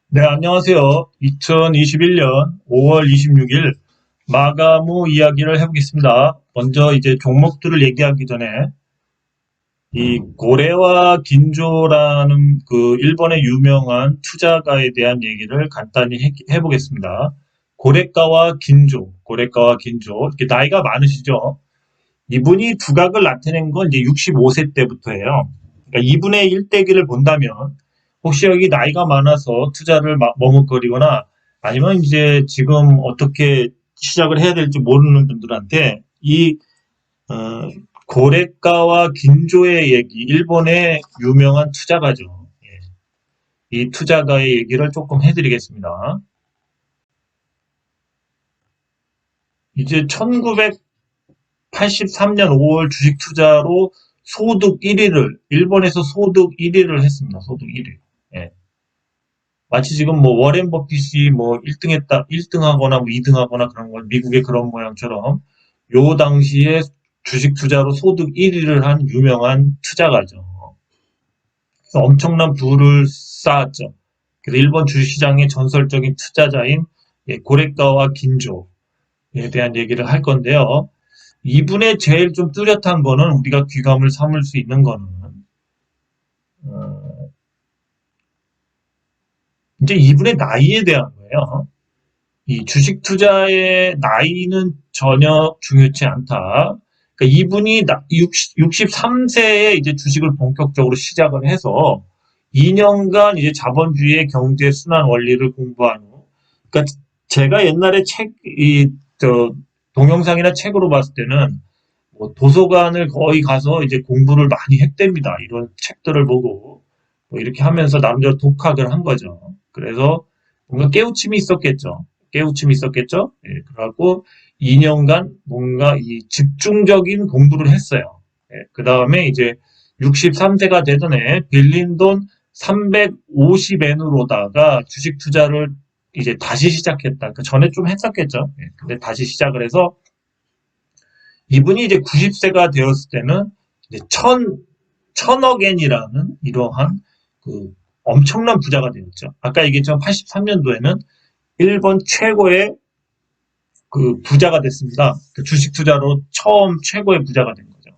네, 안녕하세요. 2021년 5월 26일 마감 후 이야기를 해보겠습니다. 먼저 이제 종목들을 얘기하기 전에 이 고레와 긴조라는 그 일본의 유명한 투자가에 대한 얘기를 간단히 해보겠습니다. 고레가와 긴조, 이렇게 나이가 많으시죠? 이분이 두각을 나타낸 건 이제 65세 때부터예요. 그러니까 2분의 1대기를 본다면 혹시 여기 나이가 많아서 투자를 머뭇거리거나 아니면 이제 지금 어떻게 시작을 해야 될지 모르는 분들한테 이 어, 고레가와 긴조의 얘기, 일본의 유명한 투자가죠. 예. 이 투자가의 얘기를 조금 해드리겠습니다. 이제 1983년 5월 주식 투자로 소득 1위를 일본에서 소득 1위를 했습니다. 소득 1위. 예. 마치 지금 뭐 워렌 버핏이 뭐 1등 했다, 1등 하거나 뭐 2등 하거나 그런 거, 미국의 그런 모양처럼 요 당시에 주식 투자로 소득 1위를 한 유명한 투자가죠. 그래서 엄청난 부를 쌓았죠. 그래서 일본 주식시장의 전설적인 투자자인 고레가와 긴조에 대한 얘기를 할 건데요. 이분의 제일 좀 뚜렷한 거는 우리가 귀감을 삼을 수 있는 거는 어, 이제 이분의 나이에 대한 거예요. 이 주식 투자의 나이는 전혀 중요치 않다. 그러니까 이분이 63세에 이제 주식을 본격적으로 시작을 해서 2년간 이제 자본주의의 경제 순환 원리를 공부한 후, 그러니까 제가 옛날에 동영상이나 책으로 봤을 때는 뭐 도서관을 거의 가서 이제 공부를 많이 했답니다. 이런 책들을 보고 뭐 이렇게 하면서 나름대로 독학을 한 거죠. 그래서 뭔가 깨우침이 있었겠죠. 깨우침이 있었겠죠. 예, 그래갖고 2년간 뭔가 이 집중적인 공부를 했어요. 예, 그 다음에 이제 63세가 되던 해 빌린 돈 350엔으로다가 주식 투자를 이제 다시 시작했다. 그 전에 좀 했었겠죠. 예, 근데 다시 시작을 해서 이분이 이제 90세가 되었을 때는 이제 천억엔이라는 이러한 그 엄청난 부자가 되었죠. 아까 얘기했지만 83년도에는 일본 최고의 그 부자가 됐습니다. 그 주식 투자로 처음 최고의 부자가 된 거죠.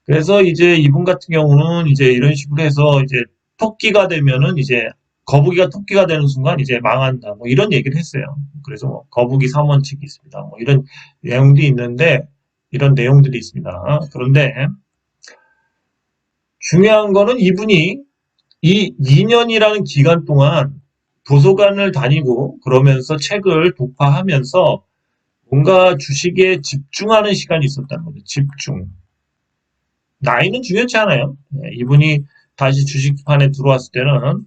그래서 이제 이분 같은 경우는 이제 이런 식으로 해서 이제 토끼가 되면은 이제 거북이가 토끼가 되는 순간 이제 망한다. 뭐 이런 얘기를 했어요. 그래서 뭐 거북이 3원칙이 있습니다. 뭐 이런 내용들이 있는데 이런 내용들이 있습니다. 그런데 중요한 거는 이분이 이 2년이라는 기간 동안 도서관을 다니고 그러면서 책을 독파하면서 뭔가 주식에 집중하는 시간이 있었다는 거죠. 집중. 나이는 중요치 않아요. 예, 이분이 다시 주식판에 들어왔을 때는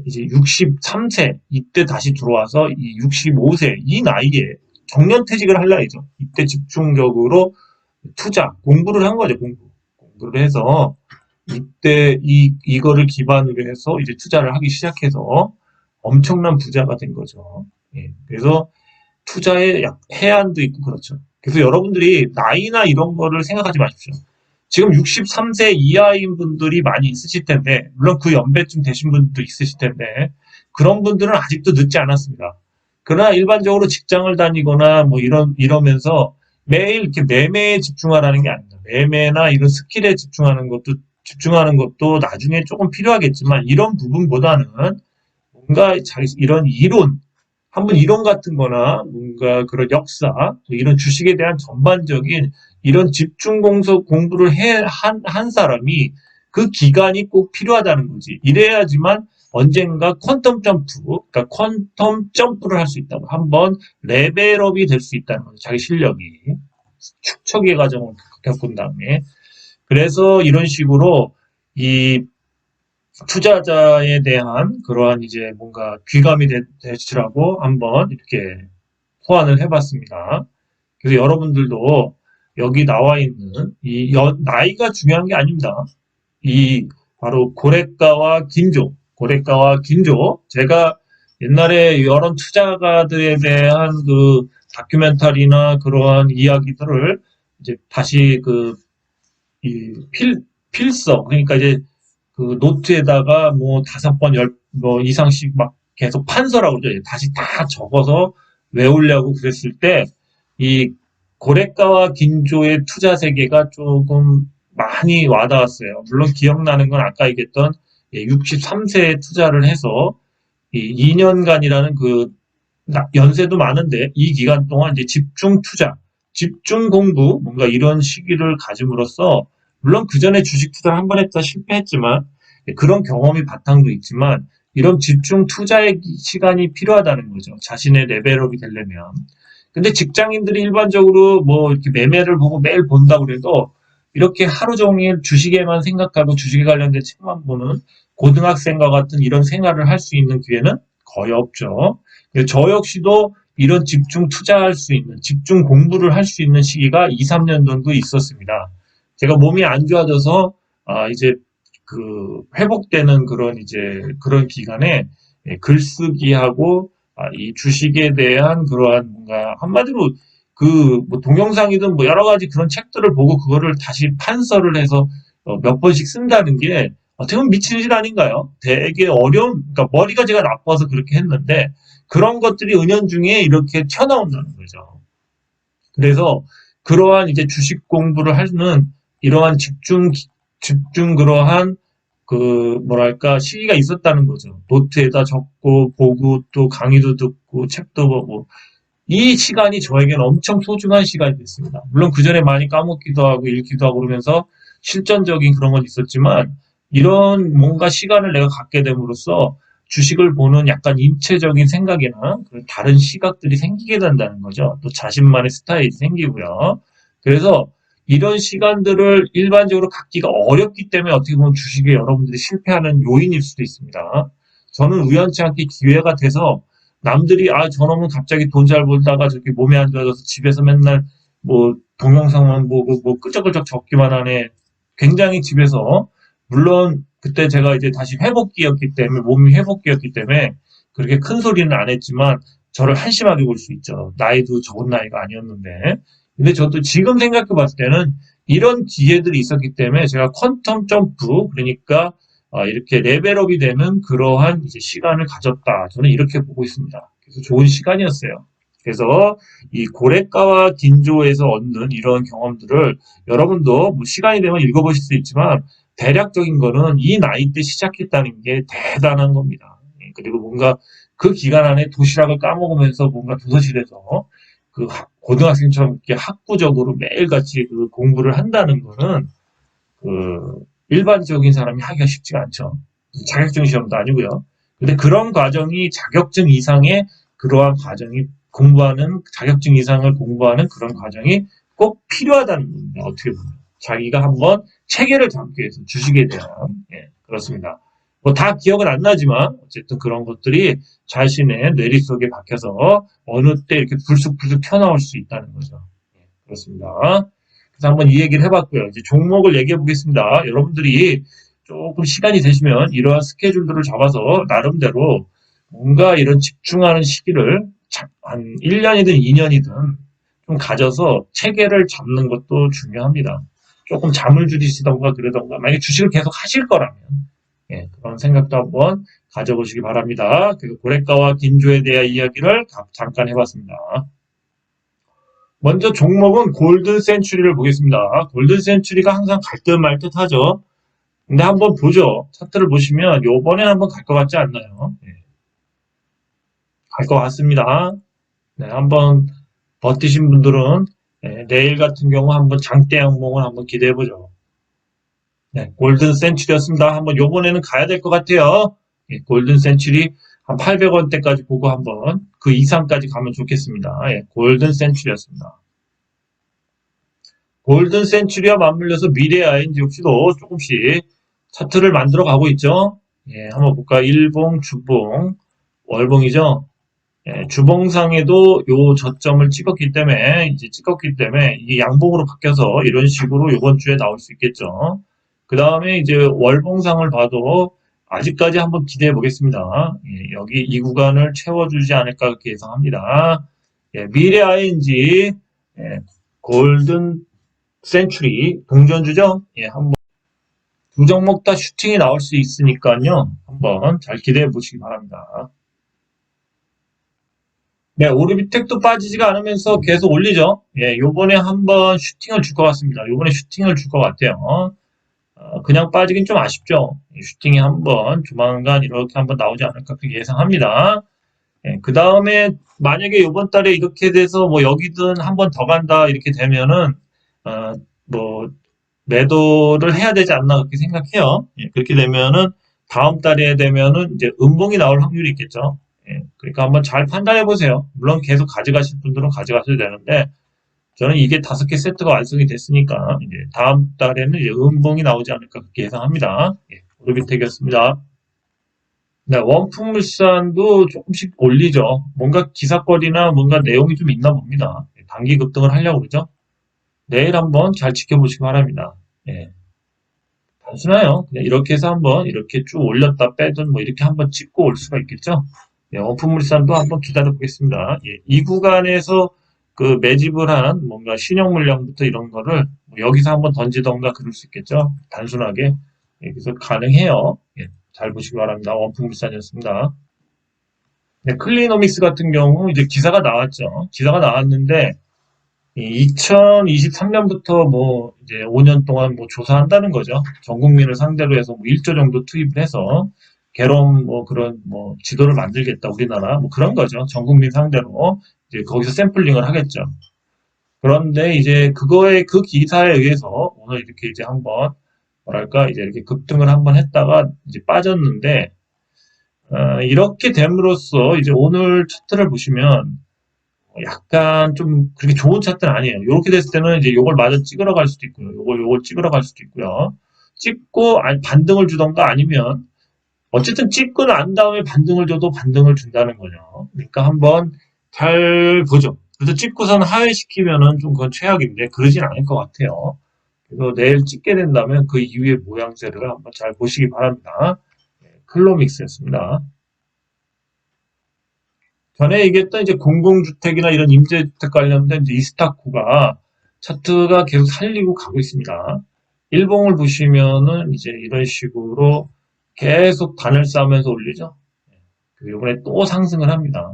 이제 63세 이때 다시 들어와서 이 65세 이 나이에 정년퇴직을 할 나이죠. 이때 집중적으로 투자 공부를 한 거죠. 공부를 해서 이때 이거를 기반으로 해서 이제 투자를 하기 시작해서 엄청난 부자가 된 거죠. 예, 그래서 투자에 해안도 있고 그렇죠. 그래서 여러분들이 나이나 이런 거를 생각하지 마십시오. 지금 63세 이하인 분들이 많이 있으실 텐데, 물론 그 연배쯤 되신 분들도 있으실 텐데, 그런 분들은 아직도 늦지 않았습니다. 그러나 일반적으로 직장을 다니거나 뭐 이러면서 매일 이렇게 매매에 집중하라는 게 아닙니다. 매매나 이런 스킬에 집중하는 것도 나중에 조금 필요하겠지만, 이런 부분보다는 뭔가 이런 이론, 한번 이론 같은 거나 뭔가 그런 역사, 이런 주식에 대한 전반적인 이런 집중 공부를 한 사람이 그 기간이 꼭 필요하다는 거지. 이래야지만 언젠가 퀀텀 점프, 그러니까 퀀텀 점프를 할 수 있다고. 한번 레벨업이 될 수 있다는 거죠. 자기 실력이. 축적의 과정을 겪은 다음에. 그래서 이런 식으로 이 투자자에 대한 그러한 이제 뭔가 귀감이 되시라고 한번 이렇게 소환을 해봤습니다. 그래서 여러분들도 여기 나와 있는 나이가 중요한 게 아닙니다. 이 바로 고래가와 긴조. 제가 옛날에 여러 투자가들에 대한 그 다큐멘터리나 그러한 이야기들을 이제 다시 이 필서 그러니까 이제 그 노트에다가 뭐 5번, 10뭐 이상씩 막 계속 판서라고 그러죠. 다시 다 적어서 외우려고 그랬을 때, 이 고래가와 긴조의 투자 세계가 조금 많이 와닿았어요. 물론 기억나는 건 아까 얘기했던 63세에 투자를 해서 이 2년간이라는 그 연세도 많은데 이 기간 동안 이제 집중 투자, 집중 공부, 뭔가 이런 시기를 가짐으로써 물론 그 전에 주식 투자를 한 번 했다 실패했지만 그런 경험이 바탕도 있지만 이런 집중 투자의 시간이 필요하다는 거죠. 자신의 레벨업이 되려면. 근데 직장인들이 일반적으로 뭐 이렇게 매매를 보고 매일 본다고 그래도 이렇게 하루 종일 주식에만 생각하고 주식에 관련된 책만 보는 고등학생과 같은 이런 생활을 할 수 있는 기회는 거의 없죠. 저 역시도 이런 집중 투자할 수 있는, 집중 공부를 할 수 있는 시기가 2, 3년 정도 있었습니다. 제가 몸이 안 좋아져서, 이제 그 회복되는 그런 이제 그런 기간에 글쓰기하고 이 주식에 대한 그러한 뭔가 한마디로 그 뭐 동영상이든 뭐 여러 가지 그런 책들을 보고 그거를 다시 판서를 해서 몇 번씩 쓴다는 게 어떻게 보면 미친 짓 아닌가요? 되게 어려운, 그러니까 머리가 제가 나빠서 그렇게 했는데 그런 것들이 은연중에 이렇게 튀어나온다는 거죠. 그래서 그러한 이제 주식 공부를 하는 이러한 집중 그러한 그 뭐랄까 시기가 있었다는 거죠. 노트에다 적고 보고 또 강의도 듣고 책도 보고 이 시간이 저에게는 엄청 소중한 시간이 됐습니다. 물론 그 전에 많이 까먹기도 하고 읽기도 하고 그러면서 실전적인 그런 건 있었지만 이런 뭔가 시간을 내가 갖게 됨으로써 주식을 보는 약간 입체적인 생각이나 다른 시각들이 생기게 된다는 거죠. 또 자신만의 스타일이 생기고요. 그래서 이런 시간들을 일반적으로 갖기가 어렵기 때문에 어떻게 보면 주식에 여러분들이 실패하는 요인일 수도 있습니다. 저는 우연치 않게 기회가 돼서 남들이 저놈은 갑자기 돈 잘 벌다가 저렇게 몸이 안 좋아져서 집에서 맨날 뭐 동영상만 보고 뭐 끄적끄적 적기만 하네. 굉장히 집에서 물론 그때 제가 이제 다시 회복기였기 때문에 몸이 회복기였기 때문에 그렇게 큰 소리는 안 했지만 저를 한심하게 볼 수 있죠. 나이도 적은 나이가 아니었는데. 근데 저도 지금 생각해 봤을 때는 이런 기회들이 있었기 때문에 제가 퀀텀 점프 그러니까 이렇게 레벨업이 되는 그러한 이제 시간을 가졌다. 저는 이렇게 보고 있습니다. 그래서 좋은 시간이었어요. 그래서 이 고래가와 긴조에서 얻는 이런 경험들을 여러분도 뭐 시간이 되면 읽어보실 수 있지만 대략적인 거는 이 나이 때 시작했다는 게 대단한 겁니다. 그리고 뭔가 그 기간 안에 도시락을 까먹으면서 뭔가 도서실에서 그 고등학생처럼 이렇게 학구적으로 매일같이 그 공부를 한다는 거는 그 일반적인 사람이 하기가 쉽지가 않죠. 자격증 시험도 아니고요. 근데 그런 과정이 자격증 이상의 그러한 과정이 공부하는 자격증 이상을 공부하는 그런 과정이 꼭 필요하다는 겁니다. 어떻게 보면 자기가 한번 체계를 잡기 위해서 주식에 대한 그렇습니다. 뭐 다 기억은 안 나지만 어쨌든 그런 것들이 자신의 뇌리 속에 박혀서 어느 때 이렇게 불쑥불쑥 튀어나올 수 있다는 거죠. 그렇습니다. 그래서 한번 이 얘기를 해봤고요. 이제 종목을 얘기해 보겠습니다. 여러분들이 조금 시간이 되시면 이러한 스케줄들을 잡아서 나름대로 뭔가 이런 집중하는 시기를 한 1년이든 2년이든 좀 가져서 체계를 잡는 것도 중요합니다. 조금 잠을 줄이시던가 그러던가 만약에 주식을 계속 하실 거라면 그런 생각도 한번 가져보시기 바랍니다. 그리고 고래가와 긴조에 대한 이야기를 잠깐 해봤습니다. 먼저 종목은 골든 센츄리를 보겠습니다. 골든 센츄리가 항상 갈 듯 말 듯 하죠. 근데 한번 보죠. 차트를 보시면 요번에 한번 갈 것 같지 않나요? 갈 것 같습니다. 네, 한번 버티신 분들은 내일 같은 경우 한번 장대 양봉을 한번 기대해보죠. 네, 골든 센츄리였습니다. 한번 요번에는 가야 될 것 같아요. 골든 센츄리 한 800원대까지 보고 한번 그 이상까지 가면 좋겠습니다. 골든 센츄리였습니다. 골든 센츄리와 맞물려서 미래 ING 역시도 조금씩 차트를 만들어 가고 있죠. 한번 볼까? 일봉, 주봉, 월봉이죠. 주봉상에도 요 저점을 찍었기 때문에 이게 양봉으로 바뀌어서 이런 식으로 이번 주에 나올 수 있겠죠. 그 다음에 이제 월봉상을 봐도 아직까지 한번 기대해 보겠습니다. 여기 이 구간을 채워주지 않을까 그렇게 예상합니다. 미래 ING, 골든 센츄리 동전주죠. 한번 두 종목 다 슈팅이 나올 수 있으니까요. 한번 잘 기대해 보시기 바랍니다. 네, 오르비텍도 빠지지가 않으면서 계속 올리죠. 예, 요번에 한번 슈팅을 줄 것 같습니다. 요번에 슈팅을 줄 것 같아요. 그냥 빠지긴 좀 아쉽죠. 슈팅이 한번 조만간 이렇게 한번 나오지 않을까 그렇게 예상합니다. 예, 그 다음에 만약에 이번 달에 이렇게 돼서 뭐 여기든 한 번 더 간다 이렇게 되면은 뭐 매도를 해야 되지 않나 그렇게 생각해요. 예, 그렇게 되면은 다음 달에 되면은 이제 음봉이 나올 확률이 있겠죠. 예, 그러니까 한번 잘 판단해 보세요. 물론 계속 가져가실 분들은 가져가셔도 되는데 저는 이게 5개 세트가 완성이 됐으니까 이제 다음 달에는 이제 음봉이 나오지 않을까 그렇게 예상합니다. 예, 오르비텍이었습니다. 네, 원품물산도 조금씩 올리죠. 뭔가 기사거리나 뭔가 내용이 좀 있나 봅니다. 단기 급등을 하려고 그러죠. 내일 한번 잘 지켜보시기 바랍니다. 예, 단순해요. 그냥 이렇게 해서 한번 이렇게 쭉 올렸다 빼든 뭐 이렇게 한번 찍고 올 수가 있겠죠. 예, 원품물산도 한번 기다려 보겠습니다. 예, 이 구간에서 그 매집을 한 뭔가 신용 물량부터 이런 거를 뭐 여기서 한번 던지던가 그럴 수 있겠죠. 단순하게. 예, 그래서 가능해요. 예, 잘 보시기 바랍니다. 원품물산이었습니다. 네, 클리노믹스 같은 경우 이제 기사가 나왔죠. 기사가 나왔는데 2023년부터 뭐 이제 5년 동안 뭐 조사한다는 거죠. 전 국민을 상대로 해서 뭐 1조 정도 투입을 해서 개론 뭐 그런 뭐 지도를 만들겠다 우리나라 뭐 그런 거죠. 전 국민 상대로 이제 거기서 샘플링을 하겠죠. 그런데 이제 그거에 그 기사에 의해서 오늘 이렇게 이제 한번 뭐랄까 이제 이렇게 급등을 한번 했다가 이제 빠졌는데 이렇게 됨으로써 이제 오늘 차트를 보시면 약간 좀 그렇게 좋은 차트는 아니에요. 이렇게 됐을 때는 이제 요걸 마저 찍으러 갈 수도 있고요. 요걸 찍으러 갈 수도 있고요. 찍고 반등을 주던가 아니면 어쨌든 찍고 난 다음에 반등을 줘도 반등을 준다는 거죠. 그러니까 한번 잘 보죠. 그래서 찍고선 하회시키면은 좀 그건 최악인데 그러진 않을 것 같아요. 그래서 내일 찍게 된다면 그 이후의 모양새를 한번 잘 보시기 바랍니다. 클로믹스였습니다. 전에 얘기했던 이제 공공주택이나 이런 임대주택 관련된 이제 이스타코가 차트가 계속 살리고 가고 있습니다. 일봉을 보시면은 이제 이런 식으로 계속 단을 쌓으면서 올리죠. 그리고 이번에 또 상승을 합니다.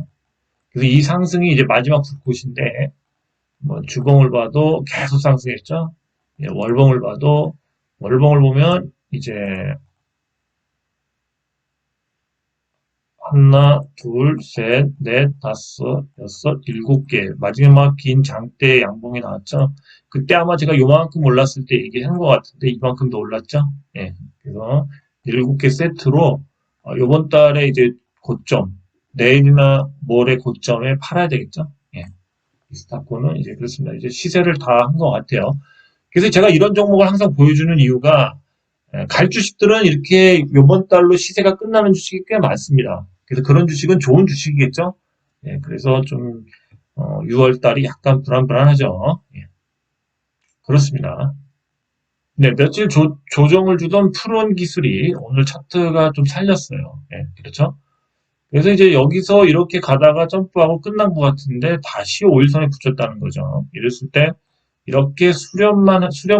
그래서 이 상승이 이제 마지막 불꽃인데, 뭐 주봉을 봐도 계속 상승했죠. 예, 월봉을 봐도, 월봉을 보면 이제 하나, 둘, 셋, 넷, 다섯, 여섯, 7개. 마지막 긴 장대 양봉이 나왔죠. 그때 아마 제가 요만큼 올랐을 때 얘기한 것 같은데, 이만큼도 올랐죠. 예. 그래서 7개 세트로, 요번 달에 이제 고점, 내일이나 모레 고점에 팔아야 되겠죠. 예. 스타코는 이제 그렇습니다. 이제 시세를 다 한 것 같아요. 그래서 제가 이런 종목을 항상 보여주는 이유가, 갈 주식들은 이렇게 요번 달로 시세가 끝나는 주식이 꽤 많습니다. 그래서 그런 주식은 좋은 주식이겠죠? 예, 그래서 좀, 6월 달이 약간 불안불안하죠. 예, 그렇습니다. 네, 며칠 조정을 주던 푸른 기술이 오늘 차트가 좀 살렸어요. 예, 그렇죠? 그래서 이제 여기서 이렇게 가다가 점프하고 끝난 것 같은데 다시 5일선에 붙였다는 거죠. 이랬을 때 이렇게 수렴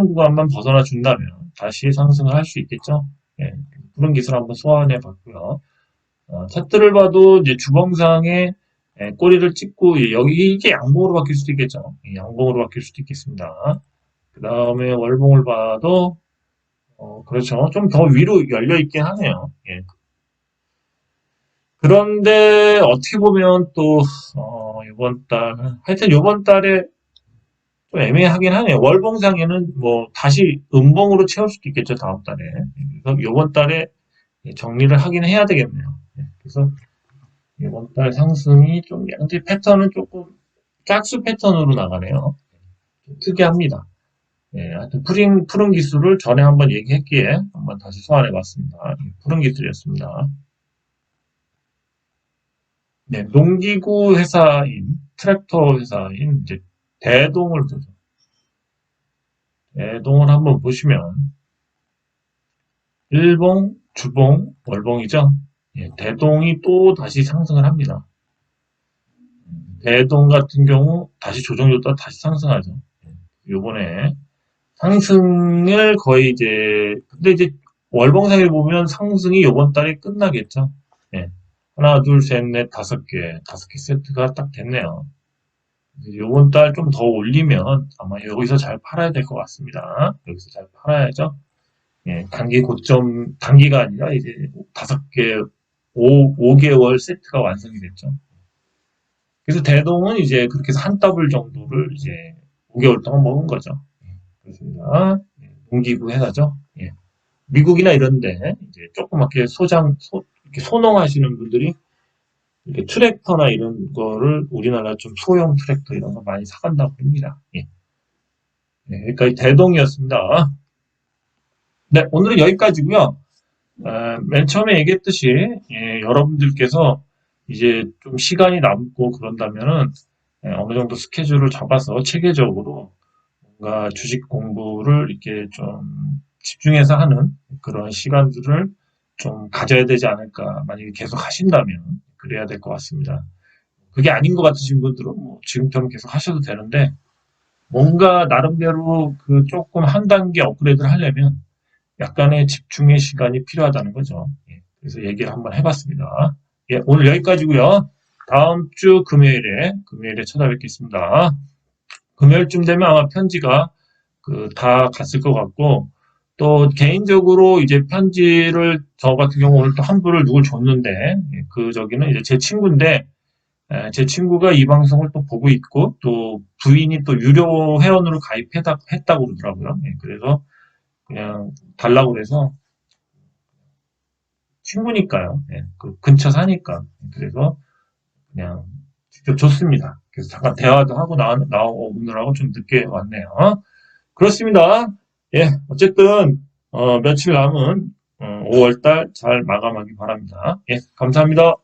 구간만 벗어나 준다면 다시 상승을 할 수 있겠죠. 예, 그런 기술 한번 소환해 봤고요. 차트를 봐도 이제 주봉상에 꼬리를 찍고 여기 이게 양봉으로 바뀔 수도 있겠죠. 양봉으로 바뀔 수도 있겠습니다. 그 다음에 월봉을 봐도 그렇죠. 좀 더 위로 열려 있긴 하네요. 예. 그런데 어떻게 보면 또 이번 달 하여튼 이번 달에 좀 애매하긴 하네요. 월봉상에는 뭐 다시 음봉으로 채울 수도 있겠죠, 다음 달에. 그래서 이번 달에 정리를 하긴 해야 되겠네요. 그래서 이번 달 상승이 좀, 근데 패턴은 조금 짝수 패턴으로 나가네요. 좀 특이합니다. 하여튼 푸른 기술을 전에 한번 얘기했기에 한번 다시 소환해 봤습니다. 푸른 기술이었습니다. 네, 농기구 회사인, 트랙터 회사인, 이제 대동을 보죠. 대동을 한번 보시면, 일봉, 주봉, 월봉이죠. 예, 대동이 또 다시 상승을 합니다. 대동 같은 경우 다시 조정줬다 다시 상승하죠. 요번에 상승을 거의 이제 근데 이제 월봉상에 보면 상승이 이번 달에 끝나겠죠. 예. 하나, 둘, 셋, 넷, 다섯 개 세트가 딱 됐네요. 이번 달 좀 더 올리면 아마 여기서 잘 팔아야 될 것 같습니다. 여기서 잘 팔아야죠. 예, 단기가 아니라 이제 다섯 개, 5개월 세트가 완성이 됐죠. 그래서 대동은 이제 그렇게 해서 한 더블 정도를 이제 5개월 동안 먹은 거죠. 예, 그렇습니다. 예, 농기구 회사죠. 예. 미국이나 이런데 이제 조그맣게 이렇게 소농하시는 분들이 이렇게 트랙터나 이런 거를 우리나라 좀 소형 트랙터 이런 거 많이 사간다고 합니다. 예. 네, 여기까지 대동이었습니다. 네, 오늘은 여기까지고요. 맨 처음에 얘기했듯이 여러분들께서 이제 좀 시간이 남고 그런다면은 어느 정도 스케줄을 잡아서 체계적으로 뭔가 주식 공부를 이렇게 좀 집중해서 하는 그런 시간들을 좀 가져야 되지 않을까. 만약에 계속 하신다면 그래야 될 것 같습니다. 그게 아닌 것 같으신 분들은 뭐 지금처럼 계속 하셔도 되는데 뭔가 나름대로 그 조금 한 단계 업그레이드를 하려면 약간의 집중의 시간이 필요하다는 거죠. 예, 그래서 얘기를 한번 해봤습니다. 예, 오늘 여기까지고요. 다음 주 금요일에 찾아뵙겠습니다. 금요일쯤 되면 아마 편지가 다 갔을 것 같고 또 개인적으로 이제 편지를 저 같은 경우 오늘 또 한 분을 누굴 줬는데 저기는 이제 제 친구인데 제 친구가 이 방송을 또 보고 있고 또 부인이 또 유료 회원으로 했다고 그러더라고요. 예, 그래서 그냥 달라고 그래서 친구니까요. 예, 그 근처 사니까. 그래서 그냥 직접 줬습니다. 그래서 잠깐 대화도 하고 나오느라고 좀 늦게 왔네요. 그렇습니다. 예, 어쨌든 며칠 남은 5월달 잘 마감하기 바랍니다. 예, 감사합니다.